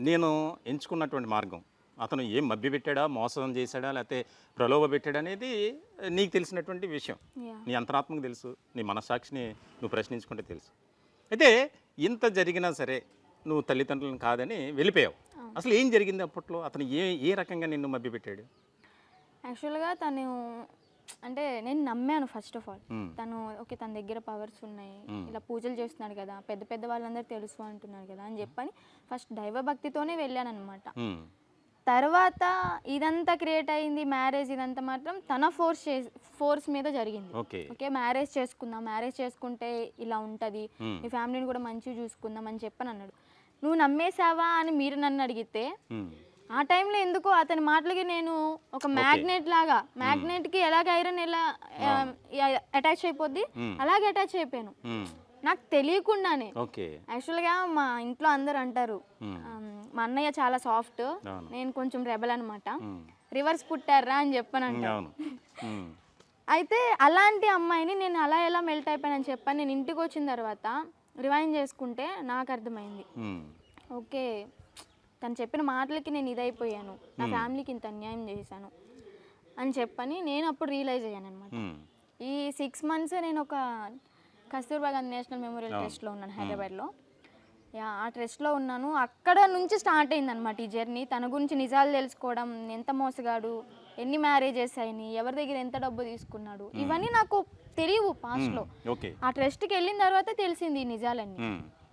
నేను ఎంచుకున్నటువంటి మార్గం అతను ఏం మభ్యపెట్టాడా, మోసం చేశాడా, లేకపోతే ప్రలోభ పెట్టాడా అనేది నీకు తెలిసినటువంటి విషయం. యా నీ అంతరాత్మకు తెలుసు, నీ మనస్సాక్షిని నువ్వు ప్రశ్నించుకుంటే తెలుసు. అయితే ఇంత జరిగినా సరే నువ్వు తల్లిదండ్రులను కాదని వెళ్ళిపోయావు. అసలు ఏం జరిగింది అప్పట్లో? అతను ఏ ఏ రకంగా నిన్ను మభ్యపెట్టాడు? యాక్చువల్గా తను అంటే నేను నమ్మాను ఫస్ట్ ఆఫ్ ఆల్. మ్మ్. తను ఓకే తన దగ్గర పవర్స్ ఉన్నాయి, మ్మ్. ఇలా పూజలు చేస్తున్నాడు కదా, పెద్ద పెద్ద వాళ్ళందరూ తెలుసు అంటున్నారు కదా అని చెప్పని ఫస్ట్ దైవభక్తితోనే వెళ్ళాను అనమాట. ఉమ్, తర్వాత ఇదంతా క్రియేట్ అయింది, మ్యారేజ్ ఇదంతా మాత్రం తన ఫోర్స్ మీద జరిగింది. ఓకే. ఓకే మ్యారేజ్ చేసుకుందాం, మ్యారేజ్ చేసుకుంటే ఇలా ఉంటుంది, మ్మ్. నీ ఫ్యామిలీని కూడా మంచిగా చూసుకుందాం అని చెప్పని అన్నాడు. నువ్వు నమ్మేశావా అని మీరు నన్ను అడిగితే ఉమ్, ఆ టైంలో ఎందుకో అతని మాటలకి నేను ఒక మ్యాగ్నెట్ లాగా, మ్యాగ్నెట్కి ఎలాగ ఐరన్ ఎలా అటాచ్ అయిపోద్ది మ్మ్. అలాగే అటాచ్ అయిపోయాను ఉమ్, నాకు తెలియకుండానే. ఓకే. యాక్చువల్గా మా ఇంట్లో అందరు అంటారు ఉమ్, మా అన్నయ్య చాలా సాఫ్ట్, అవును. నేను కొంచెం రెబల్ అనమాట, ఉమ్, రివర్స్ పుట్టారా అని చెప్పని అంటారు. అవును. ఉమ్, అయితే అలాంటి అమ్మాయిని నేను అలా ఎలా మెల్ట్ అయిపోయానని చెప్పని నేను ఇంటికి వచ్చిన తర్వాత రివైండ్ చేసుకుంటే నాకు అర్థమైంది, ఉమ్, ఓకే తను చెప్పిన మాటలకి నేను ఇదైపోయాను, నా ఫ్యామిలీకి ఇంత అన్యాయం చేశాను అని చెప్పని నేను అప్పుడు రియలైజ్ అయ్యాను అనమాట. ఉమ్, ఈ 6 months నేను ఒక కస్తూర్బా గాంధీ నేషనల్ మెమోరియల్ ట్రస్ట్లో ఉన్నాను హైదరాబాద్లో. యా ఆ ట్రస్ట్లో ఉన్నాను. అక్కడ నుంచి స్టార్ట్ అయిందనమాట ఈ జర్నీ. తన గురించి నిజాలు తెలుసుకోవడం, ఎంత మోసగాడు, ఎన్ని మ్యారేజెస్ అయినాయి, ఎవరి దగ్గర ఎంత డబ్బు తీసుకున్నాడు, ఇవన్నీ నాకు తెలియవు పాస్ట్లో. ఓకే. ఆ ట్రస్ట్కి వెళ్ళిన తర్వాత తెలిసింది ఈ నిజాలన్నీ. ఉమ్,